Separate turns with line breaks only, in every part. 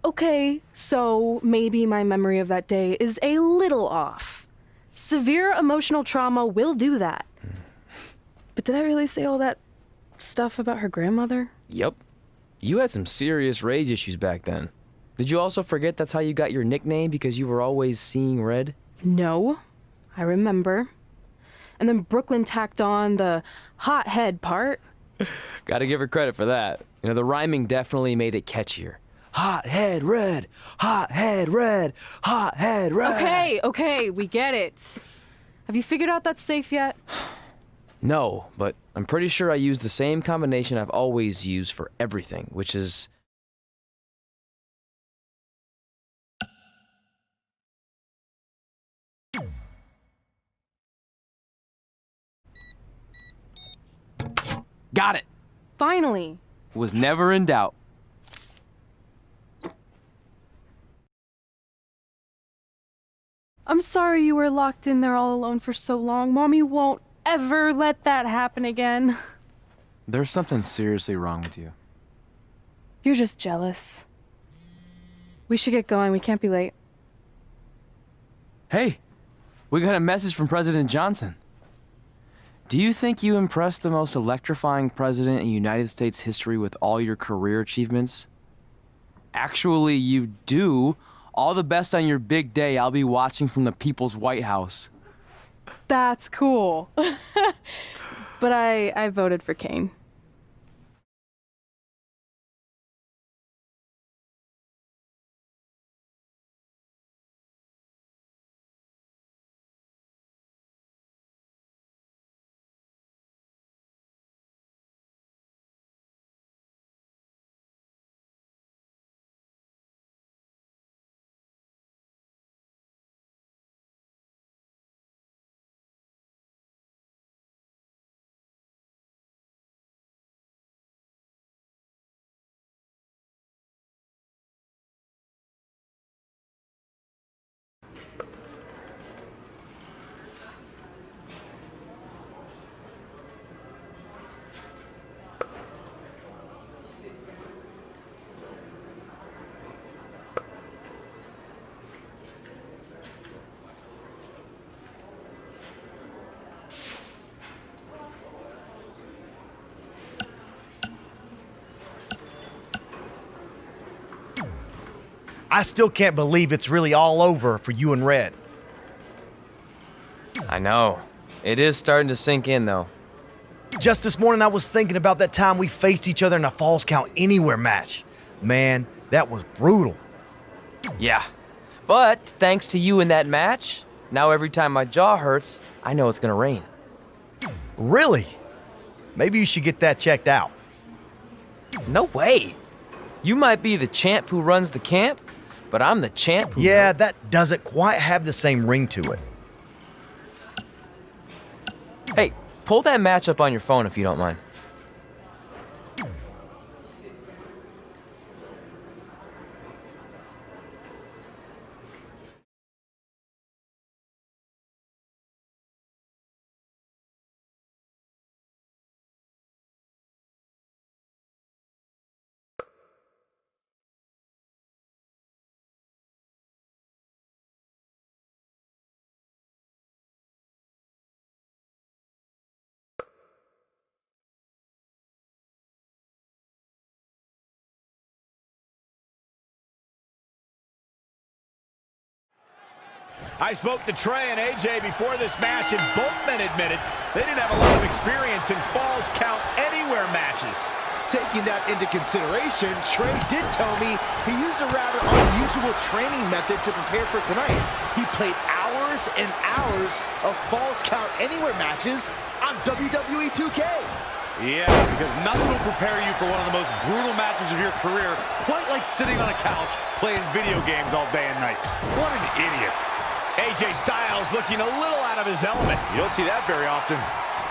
Okay, so maybe my memory of that day is a little off. Severe emotional trauma will do that. But did I really say all that stuff about her grandmother?
Yep. You had some serious rage issues back then. Did you also forget that's how you got your nickname because you were always seeing red?
No, I remember. And then Brooklyn tacked on the hot head part.
Gotta give her credit for that. You know, the rhyming definitely made it catchier. Hot head red, hot head red, hot head red.
Okay, we get it. Have you figured out that safe yet?
No, but I'm pretty sure I used the same combination I've always used for everything, which is... Got it!
Finally.
Was never in doubt.
I'm sorry you were locked in there all alone for so long. Mommy won't ever let that happen again.
There's something seriously wrong with you.
You're just jealous. We should get going. We can't be late.
Hey, we got a message from President Johnson. Do you think you impressed the most electrifying president in United States history with all your career achievements? Actually, you do. All the best on your big day. I'll be watching from the People's White House.
That's cool. But I voted for Kane.
I still can't believe it's really all over for you and Red.
I know. It is starting to sink in, though.
Just this morning, I was thinking about that time we faced each other in a Falls Count Anywhere match. Man, that was brutal.
Yeah. But thanks to you in that match, now every time my jaw hurts, I know it's gonna rain.
Really? Maybe you should get that checked out.
No way. You might be the champ who runs the camp, but I'm the champ who...
Yeah, that doesn't quite have the same ring to it.
Hey, pull that match up on your phone if you don't mind.
I spoke to Trey and AJ before this match, and both men admitted they didn't have a lot of experience in Falls Count Anywhere matches.
Taking that into consideration, Trey did tell me he used a rather unusual training method to prepare for tonight. He played hours and hours of Falls Count Anywhere matches on WWE 2K.
Yeah, because nothing will prepare you for one of the most brutal matches of your career, quite like sitting on a couch playing video games all day and night. What an idiot. AJ Styles looking a little out of his element. You don't see that very often.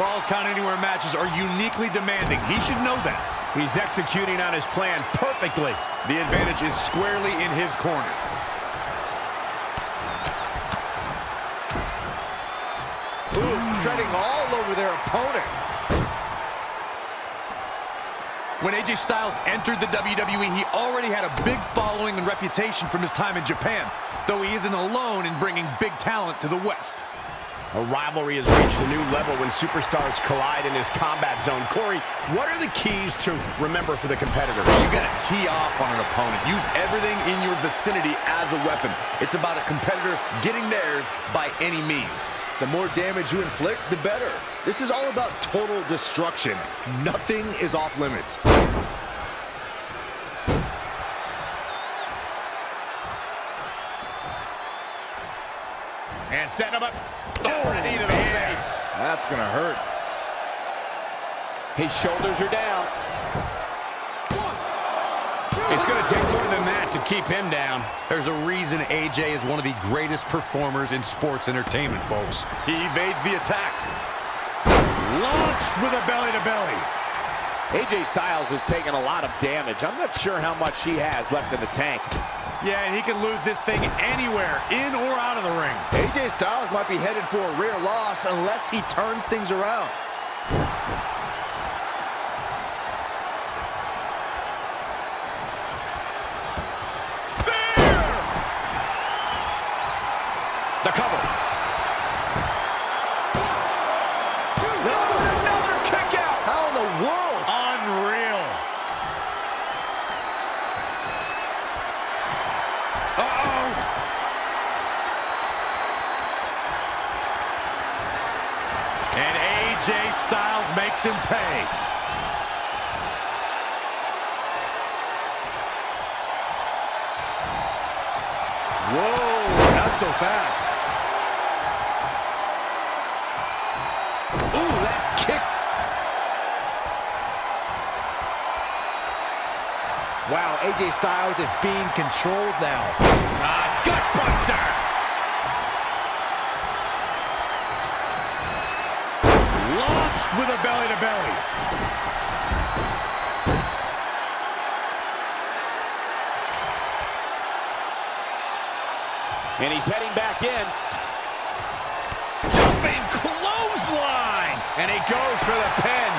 Falls Count Anywhere matches are uniquely demanding. He should know that. He's executing on his plan perfectly. The advantage is squarely in his corner. Ooh, treading all over their opponent. When AJ Styles entered the WWE, he already had a big following and reputation from his time in Japan, though he isn't alone in bringing big talent to the West.
A rivalry has reached a new level when superstars collide in this combat zone. Corey, what are the keys to remember for the competitors?
You gotta tee off on an opponent. Use everything in your vicinity as a weapon. It's about a competitor getting theirs by any means.
The more damage you inflict, the better. This is all about total destruction. Nothing is off limits.
And setting him up. Oh, a knee to the face.
That's gonna hurt.
His shoulders are down.
It's going to take more than that to keep him down. There's a reason AJ is one of the greatest performers in sports entertainment, folks. He evades the attack. Launched with a belly-to-belly.
AJ Styles has taken a lot of damage. I'm not sure how much he has left in the tank.
Yeah, and he can lose this thing anywhere, in or out of the ring.
AJ Styles might be headed for a rare loss unless he turns things around.
The cover.
Another kick out. How in the world?
Unreal. Uh-oh. And AJ Styles makes him pay.
Whoa, not so fast. Ooh, that kick. Wow, AJ Styles is being controlled now.
Gutbuster. Launched with a belly-to-belly.
And he's heading back in.
Jumping clothesline. And he goes for the pin.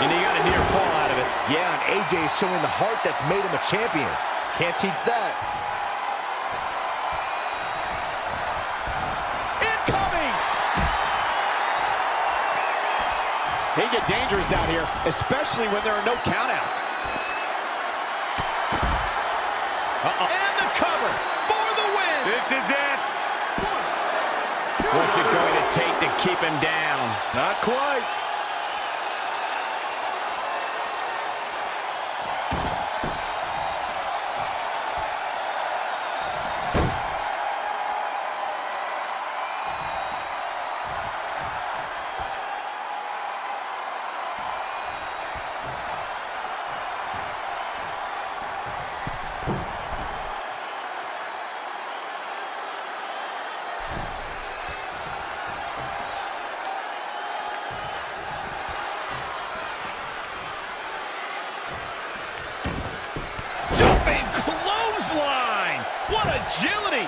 And he got a near fall out of it.
Yeah, and AJ is showing the heart that's made him a champion. Can't teach that.
Incoming! They get dangerous out here, especially when there are no countouts.
And the cover for the win.
This is it.
What's it going to take to keep him down?
Not quite.
Jumping clothesline. What agility.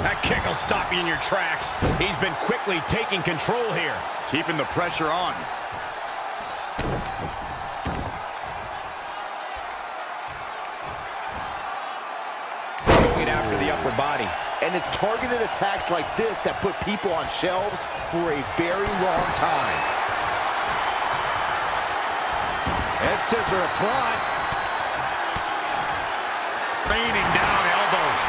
That kick will stop you in your tracks. He's been quickly taking control here. Keeping the pressure on.
Going after the upper body. And it's targeted attacks like this that put people on shelves for a very long time. And scissor applied.
Feigning down elbows.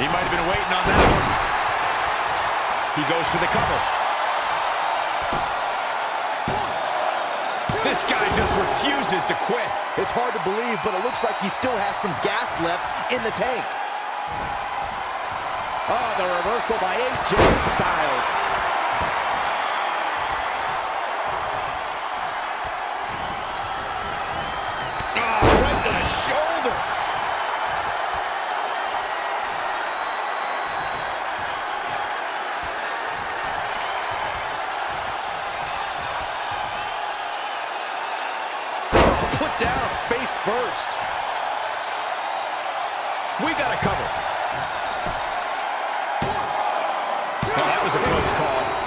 He might have been waiting on that one. He goes for the cover. This guy just refuses to quit.
It's hard to believe, but it looks like he still has some gas left in the tank.
Oh, the reversal by AJ Styles.
Right to the shoulder.
Put down face first.
We got a cover.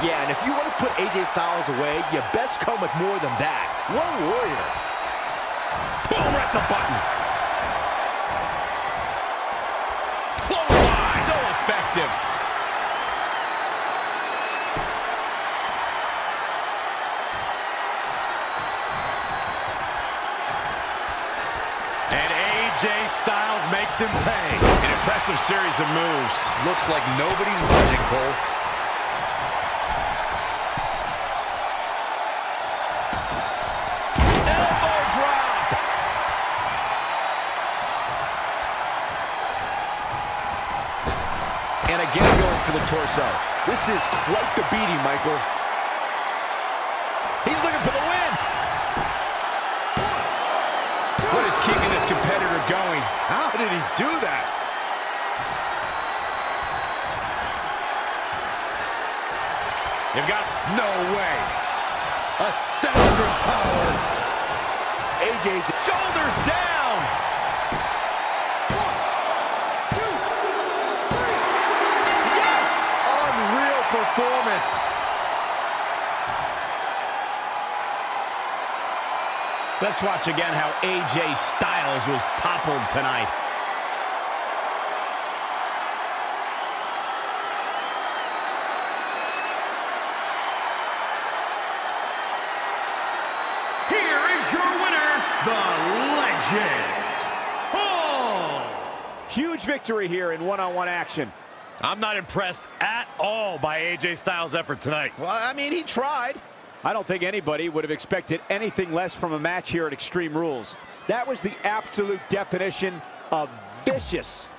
Yeah, and if you want to put AJ Styles away, you best come with more than that. What a warrior.
Boom, right the button. Clothesline. So effective.
And AJ Styles makes him pay.
An impressive series of moves.
Looks like nobody's budging, Cole.
Elbow drop.
And again going for the torso. This is quite the beating, Michael.
He's looking for the win. What is keeping this competitor going?
How did he do that?
You've got
No way. Astounding power.
AJ's
shoulders down.
1, 2, 3.
Yes! Unreal performance. Let's watch again how AJ Styles was toppled tonight.
Here is your winner, the Legend, Cole.
huge victory here in one-on-one action.
I'm not impressed at all by AJ Styles' effort tonight.
Well, I mean, he tried. I don't think anybody would have expected anything less from a match here at Extreme Rules. That was the absolute definition of vicious.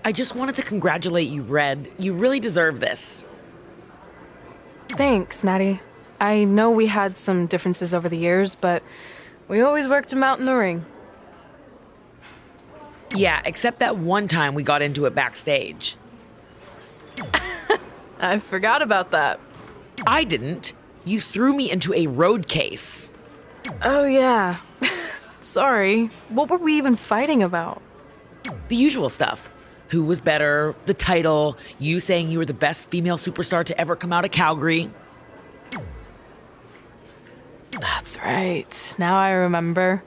I just wanted to congratulate you, Red. You really deserve this.
Thanks, Natty. I know we had some differences over the years, but we always worked them out in the ring.
Yeah, except that one time we got into it backstage.
I forgot about that.
I didn't. You threw me into a road case.
Oh, yeah. Sorry. What were we even fighting about?
The usual stuff. Who was better, the title, you saying you were the best female superstar to ever come out of Calgary.
That's right. Now I remember.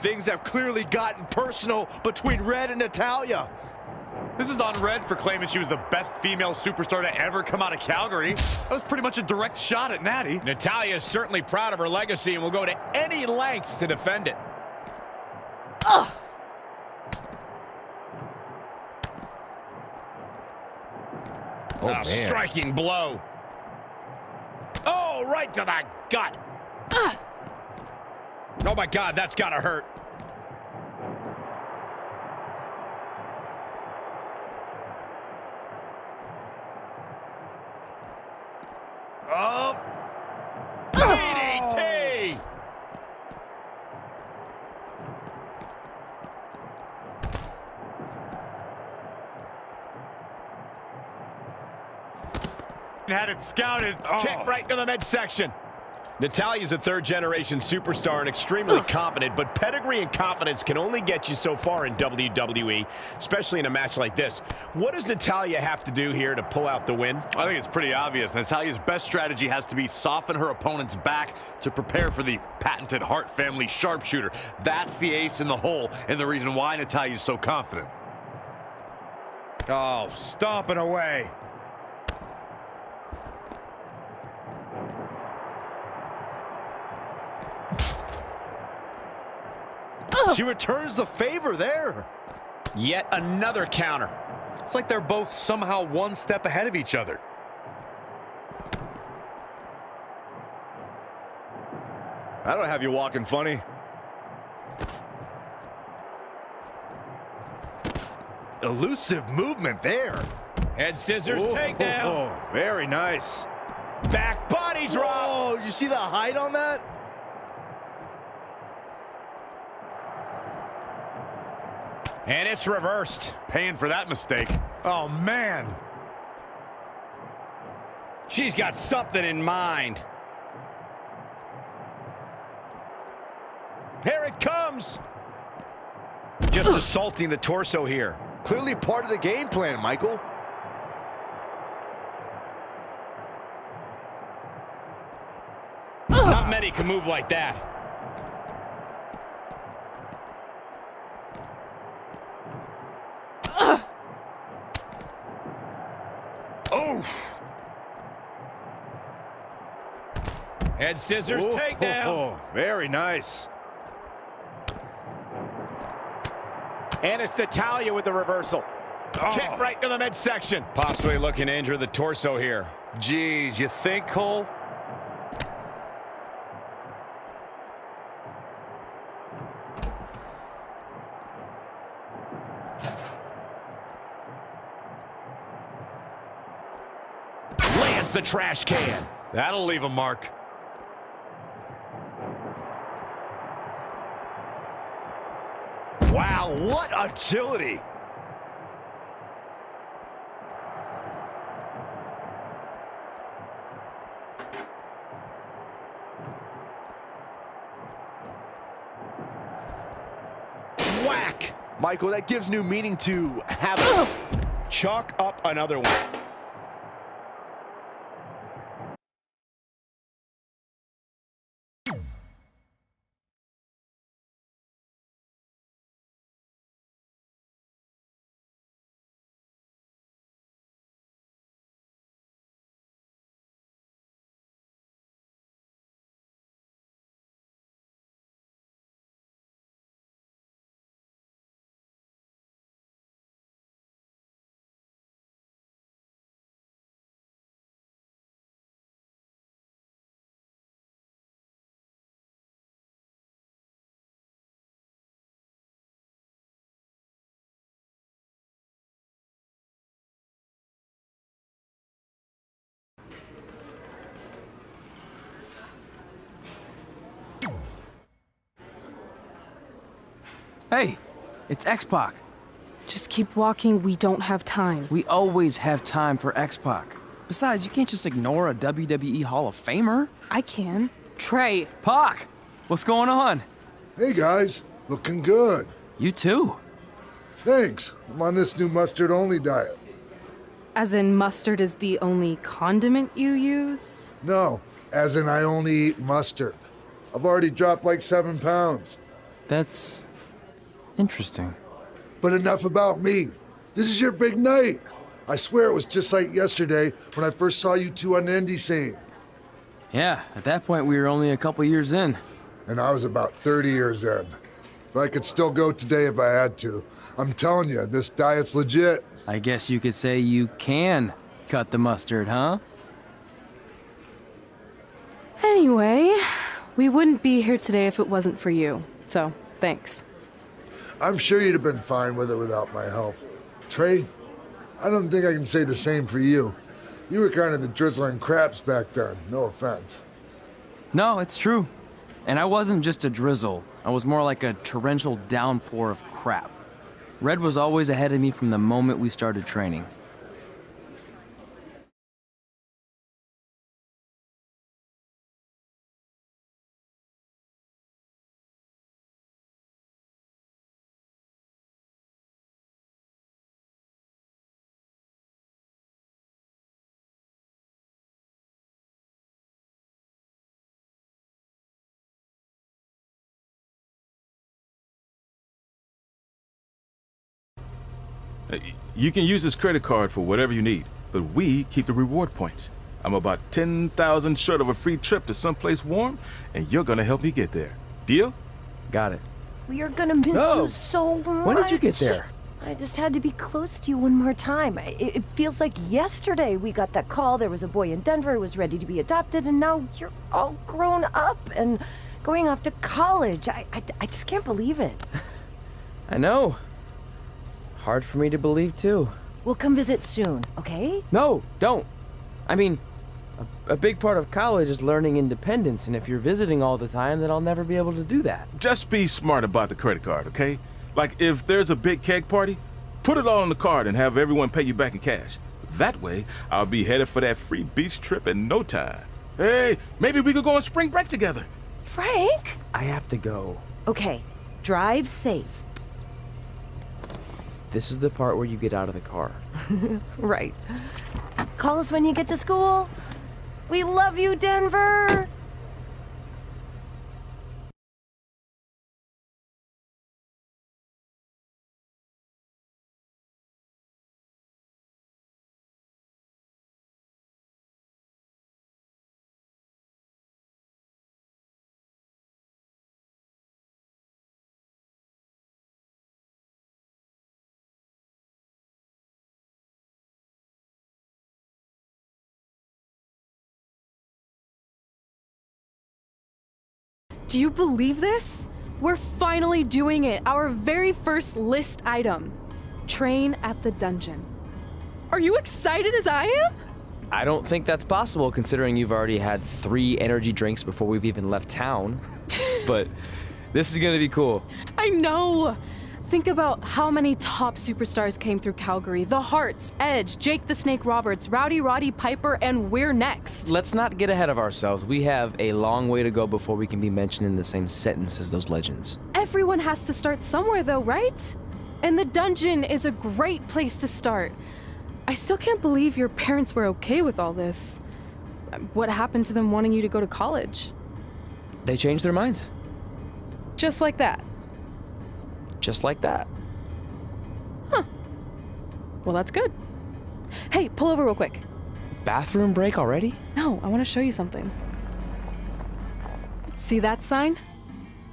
Things have clearly gotten personal between Red and Natalya.
This is on Red for claiming she was the best female superstar to ever come out of Calgary. That was pretty much a direct shot at Natty.
Natalya is certainly proud of her legacy and will go to any lengths to defend it.
Ugh!
Oh, man. Striking blow. Oh, right to the gut. Oh, my God, that's got to hurt.
Oh.
DDT!
Had it scouted.
Kick right to the midsection. Natalya's a third-generation superstar and extremely confident, but pedigree and confidence can only get you so far in WWE, especially in a match like this. What does Natalya have to do here to pull out the win?
I think it's pretty obvious. Natalya's best strategy has to be soften her opponent's back to prepare for the patented Hart family sharpshooter. That's the ace in the hole and the reason why Natalya's so confident. Oh, stomping away.
She returns the favor there.
Yet another counter. It's like they're both somehow one step ahead of each other.
That'll have you walking funny. Elusive movement there.
Head scissors takedown.
Very nice.
Back body drop.
Oh, you see the height on that?
And it's reversed. Paying for that mistake. Oh, man. She's got something in mind. Here it comes.
Just assaulting the torso here.
Clearly part of the game plan, Michael.
Not many can move like that. Oof. Head scissors takedown.
Very nice.
And it's Natalya with the reversal. Kick right to the midsection.
Possibly looking to injure the torso here.
Geez, you think, Cole?
Lands the trash can.
That'll leave a mark.
Wow, what agility.
Whack.
Michael, that gives new meaning to have it.
Chalk up another one.
Hey, it's X-Pac.
Just keep walking, we don't have time.
We always have time for X-Pac. Besides, you can't just ignore a WWE Hall of Famer.
I can. Trey.
Pac, what's going on?
Hey guys, looking good.
You too.
Thanks. I'm on this new mustard-only diet.
As in mustard is the only condiment you use?
No, as in I only eat mustard. I've already dropped like 7 pounds.
That's interesting.
But enough about me. This is your big night. I swear it was just like yesterday when I first saw you two on the indie scene.
Yeah, at that point we were only a couple years in.
And I was about 30 years in. But I could still go today if I had to. I'm telling you, this diet's legit.
I guess you could say you can cut the mustard, huh?
Anyway, we wouldn't be here today if it wasn't for you. So, thanks.
I'm sure you'd have been fine with it without my help. Trey, I don't think I can say the same for you. You were kind of the drizzling craps back then, no offense.
No, it's true. And I wasn't just a drizzle. I was more like a torrential downpour of crap. Red was always ahead of me from the moment we started training.
You can use this credit card for whatever you need, but we keep the reward points. I'm about 10,000 short of a free trip to someplace warm, and you're gonna help me get there. Deal?
Got it.
We are gonna miss you so much.
When did you get there?
I just had to be close to you one more time. It feels like yesterday we got that call. There was a boy in Denver who was ready to be adopted, and now you're all grown up and going off to college. I just can't believe it.
I know. It's hard for me to believe, too.
We'll come visit soon, okay?
No, don't. I mean, a big part of college is learning independence, and if you're visiting all the time, then I'll never be able to do that.
Just be smart about the credit card, okay? Like, if there's a big keg party, put it all on the card and have everyone pay you back in cash. That way, I'll be headed for that free beach trip in no time. Hey, maybe we could go on spring break together.
Frank?
I have to go.
Okay, drive safe.
This is the part where you get out of the car.
Right. Call us when you get to school. We love you, Denver!
Do you believe this? We're finally doing it. Our very first list item. Train at the dungeon. Are you excited as I am?
I don't think that's possible considering you've already had 3 energy drinks before we've even left town. But this is gonna be cool.
I know. Think about how many top superstars came through Calgary. The Hearts, Edge, Jake the Snake Roberts, Rowdy Roddy Piper, and we're next.
Let's not get ahead of ourselves. We have a long way to go before we can be mentioned in the same sentence as those legends.
Everyone has to start somewhere though, right? And the dungeon is a great place to start. I still can't believe your parents were okay with all this. What happened to them wanting you to go to college?
They changed their minds.
Just like that.
Just like that.
Huh. Well, that's good. Hey, pull over real quick.
Bathroom break already?
No, I want to show you something. See that sign?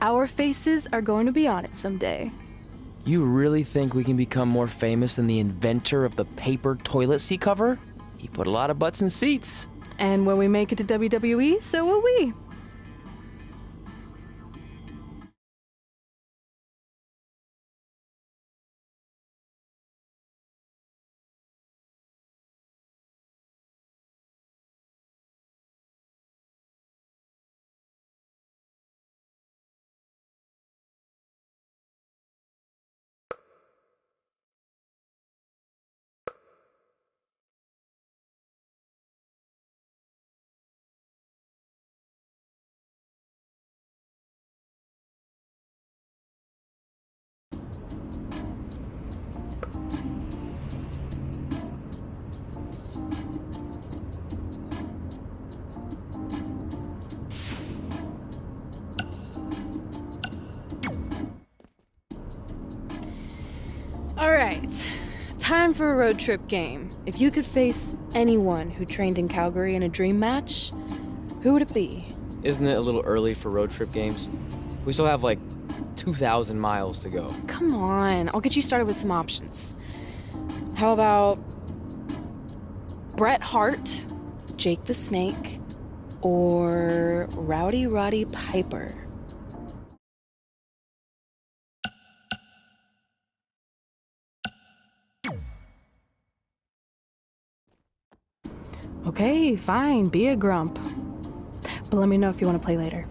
Our faces are going to be on it someday.
You really think we can become more famous than the inventor of the paper toilet seat cover? He put a lot of butts in seats.
And when we make it to WWE, so will we. All right, time for a road trip game. If you could face anyone who trained in Calgary in a dream match, who would it be?
Isn't it a little early for road trip games? We still have like 2,000 miles to go.
Come on, I'll get you started with some options. How about Bret Hart, Jake the Snake, or Rowdy Roddy Piper? Okay, fine, be a grump. But let me know if you want to play later.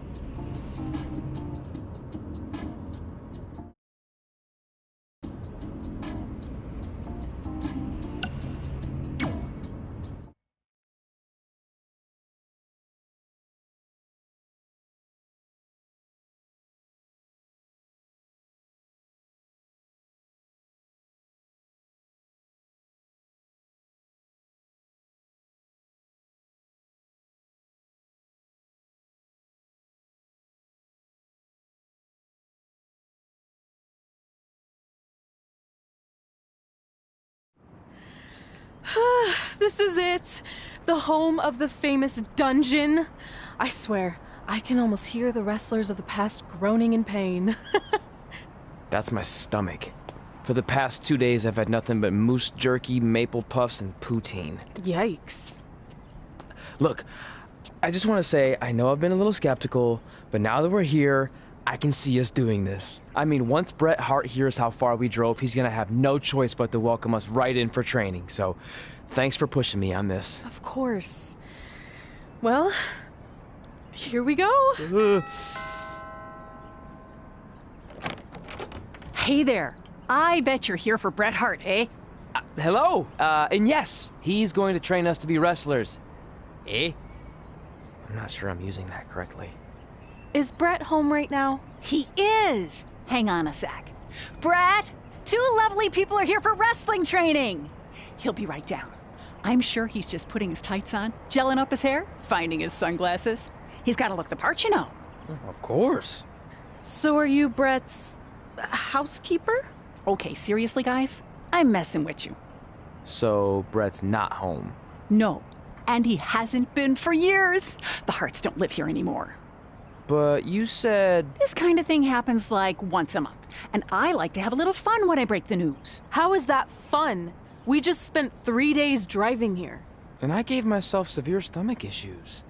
This is it. The home of the famous dungeon. I swear, I can almost hear the wrestlers of the past groaning in pain.
That's my stomach. For the past 2 days, I've had nothing but moose jerky, maple puffs, and poutine.
Yikes.
Look, I just want to say, I know I've been a little skeptical, but now that we're here, I can see us doing this. I mean, once Bret Hart hears how far we drove, he's gonna have no choice but to welcome us right in for training. So, thanks for pushing me on this.
Of course. Well, here we go.
Hey there. I bet you're here for Bret Hart, eh?
Hello, and yes, he's going to train us to be wrestlers. Eh? I'm not sure I'm using that correctly.
Is Bret home right now?
He is. Hang on a sec. Bret, 2 lovely people are here for wrestling training. He'll be right down. I'm sure he's just putting his tights on, gelling up his hair, finding his sunglasses. He's got to look the part, you know.
Of course.
So are you Bret's housekeeper?
Okay, seriously, guys? I'm messing with you.
So, Bret's not home.
No, and he hasn't been for years. The Harts don't live here anymore.
But you said...
This kind of thing happens like once a month, and I like to have a little fun when I break the news.
How is that fun? We just spent 3 days driving here.
And I gave myself severe stomach issues.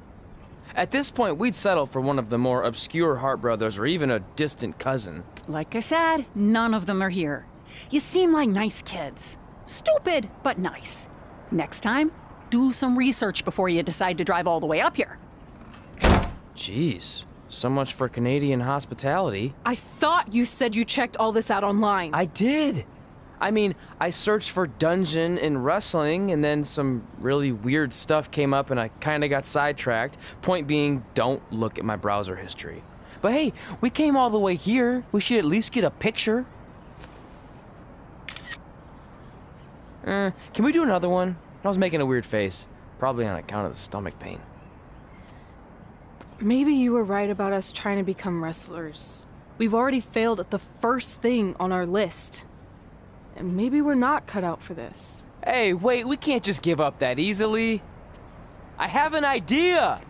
At this point, we'd settle for one of the more obscure Hart brothers or even a distant cousin.
Like I said, none of them are here. You seem like nice kids. Stupid, but nice. Next time, do some research before you decide to drive all the way up here.
Jeez, so much for Canadian hospitality.
I thought you said you checked all this out online.
I did. I mean, I searched for dungeon in wrestling, and then some really weird stuff came up and I kinda got sidetracked. Point being, don't look at my browser history. But hey, we came all the way here. We should at least get a picture. Can we do another one? I was making a weird face. Probably on account of the stomach pain.
Maybe you were right about us trying to become wrestlers. We've already failed at the first thing on our list. And maybe we're not cut out for this.
Hey, wait, we can't just give up that easily. I have an idea!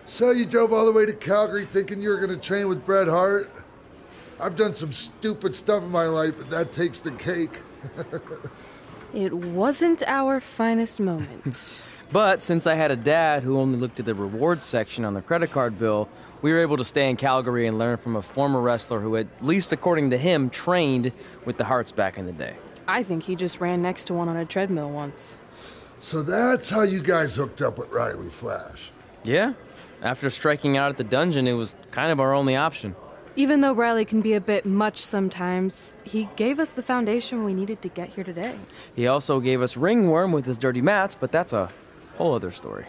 So you drove all the way to Calgary thinking you were going to train with Bret Hart? I've done some stupid stuff in my life, but that takes the cake.
It wasn't our finest moment.
But since I had a dad who only looked at the rewards section on the credit card bill, we were able to stay in Calgary and learn from a former wrestler who, at least according to him, trained with the Harts back in the day.
I think he just ran next to one on a treadmill once.
So that's how you guys hooked up with Riley Flash.
Yeah. After striking out at the dungeon, it was kind of our only option.
Even though Riley can be a bit much sometimes, he gave us the foundation we needed to get here today.
He also gave us ringworm with his dirty mats, but that's a whole other story.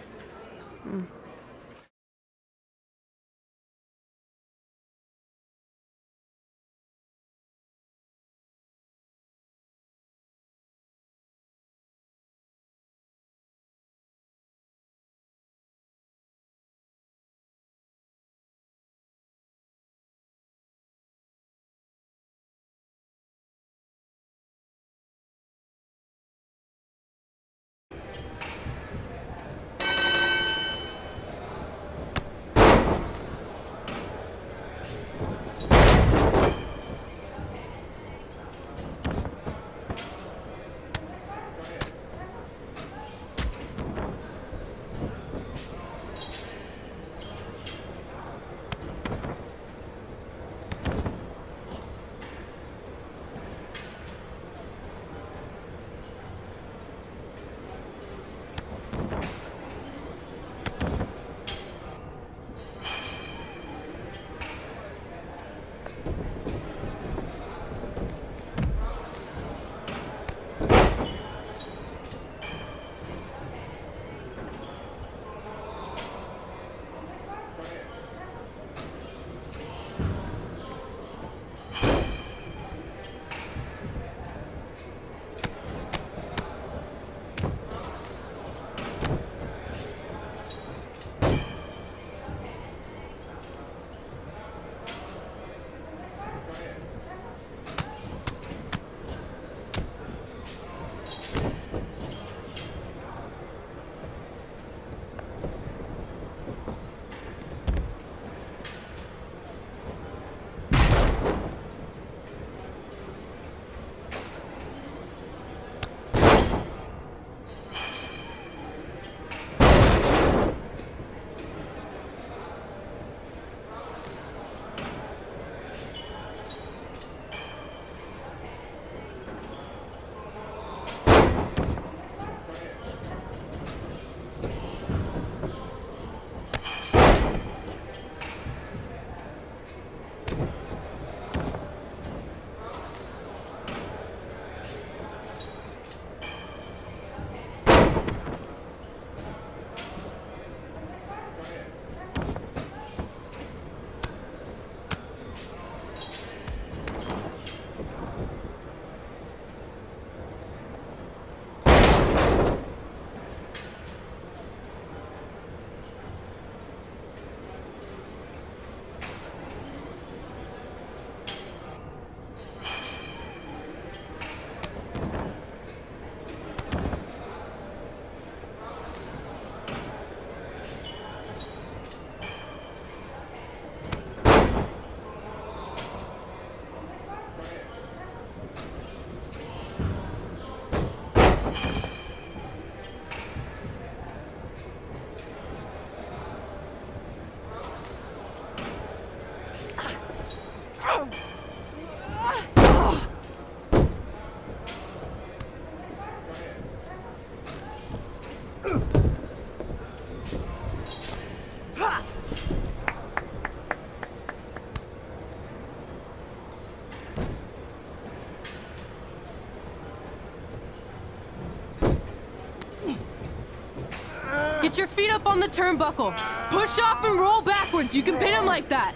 Get your feet up on the turnbuckle. Push off and roll backwards. You can pin him like that.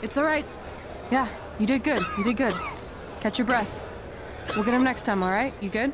It's all right. Yeah, you did good. You did good. Catch your breath. We'll get him next time, all right? You good?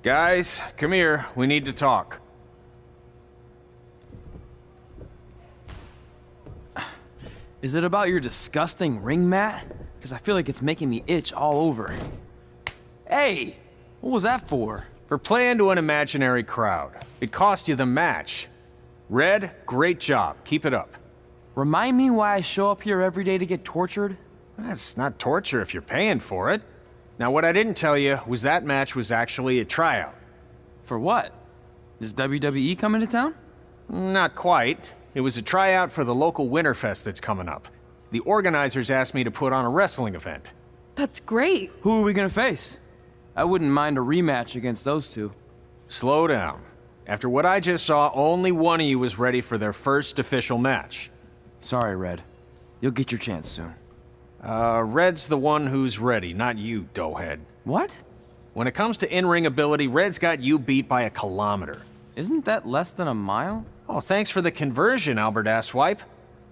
Guys, come here. We need to talk.
Is it about your disgusting ring mat? Because I feel like it's making me itch all over. Hey! What was that for?
For playing to an imaginary crowd. It cost you the match. Red, great job. Keep it up.
Remind me why I show up here every day to get tortured?
That's not torture if you're paying for it. Now, what I didn't tell you was that match was actually a tryout.
For what? Is WWE coming to town?
Not quite. It was a tryout for the local Winterfest that's coming up. The organizers asked me to put on a wrestling event.
That's great.
Who are we gonna face? I wouldn't mind a rematch against those two.
Slow down. After what I just saw, only one of you was ready for their first official match.
Sorry, Red. You'll get your chance soon.
Red's the one who's ready, not you, doughhead.
What?
When it comes to in-ring ability, Red's got you beat by a kilometer.
Isn't that less than a mile?
Oh, thanks for the conversion, Albert Asswipe.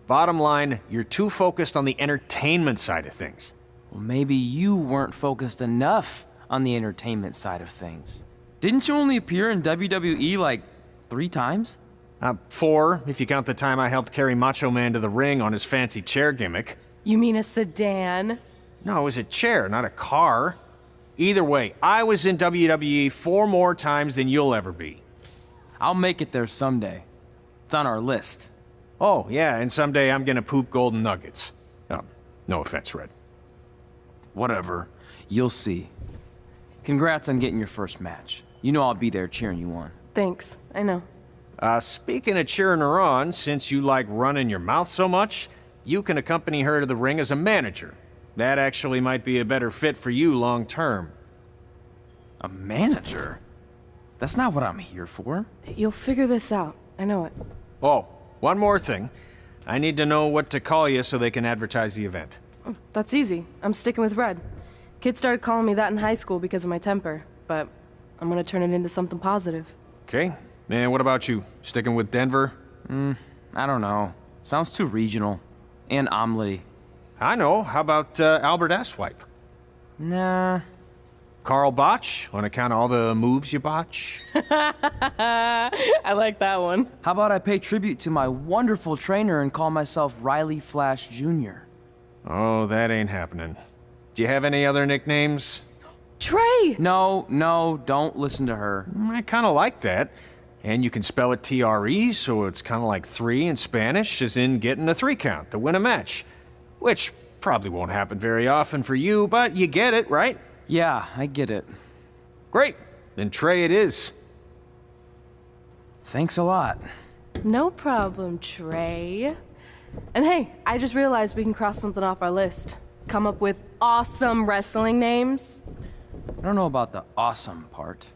Bottom line, you're too focused on the entertainment side of things.
Well, maybe you weren't focused enough on the entertainment side of things. Didn't you only appear in WWE like 3 times?
4, if you count the time I helped carry Macho Man to the ring on his fancy chair gimmick.
You mean a sedan?
No, it was a chair, not a car. Either way, I was in WWE 4 more times than you'll ever be.
I'll make it there someday. It's on our list.
Oh, yeah, and someday I'm gonna poop golden nuggets. No offense, Red.
Whatever. You'll see. Congrats on getting your first match. You know I'll be there cheering you on.
Thanks. I know.
Speaking of cheering her on, since you like running your mouth so much, you can accompany her to the ring as a manager. That actually might be a better fit for you long term.
A manager? That's not what I'm here for.
You'll figure this out. I know it.
Oh, one more thing. I need to know what to call you so they can advertise the event.
Oh, that's easy. I'm sticking with Red. Kids started calling me that in high school because of my temper, but I'm gonna turn it into something positive.
Okay. And what about you? Sticking with Denver?
I don't know. Sounds too regional. And omelette-y.
I know. How about Albert Asswipe?
Nah.
Carl Botch, on account of all the moves you botch?
I like that one.
How about I pay tribute to my wonderful trainer and call myself Riley Flash Jr.?
Oh, that ain't happening. Do you have any other nicknames?
Trey!
No, don't listen to her.
I kind of like that. And you can spell it T-R-E, so it's kind of like 3 in Spanish, as in getting a 3 count to win a match. Which probably won't happen very often for you, but you get it, right?
Yeah, I get it.
Great. Then Trey it is.
Thanks a lot.
No problem, Trey. And hey, I just realized we can cross something off our list. Come up with awesome wrestling names.
I don't know about the awesome part.